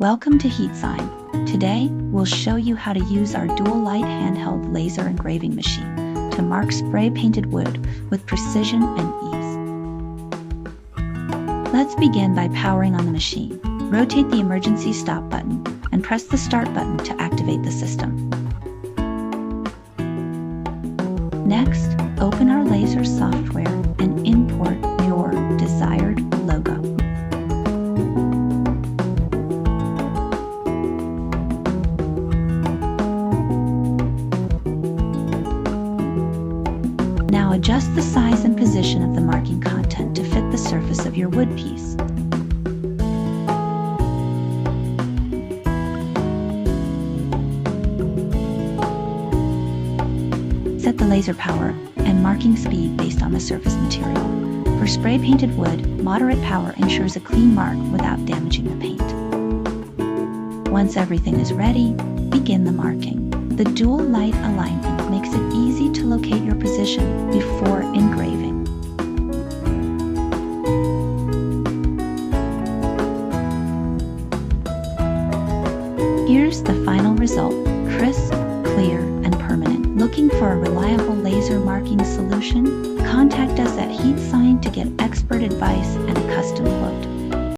Welcome to HeatSign. Today, we'll show you how to use our dual light handheld laser engraving machine to mark spray-painted wood with precision and ease. Let's begin by powering on the machine. Rotate the emergency stop button and press the start button to activate the system. Next, open our laser software and import your desired logo. Now adjust the size and position of the marking content to fit the surface of your wood piece. Set the laser power and marking speed based on the surface material. For spray-painted wood, moderate power ensures a clean mark without damaging the paint. Once everything is ready, begin the marking. The dual light alignment makes it easy to locate your position before engraving. Here's the final result: crisp, clear, and permanent. Looking for a reliable laser marking solution? Contact us at HeatSign to get expert advice and a custom quote.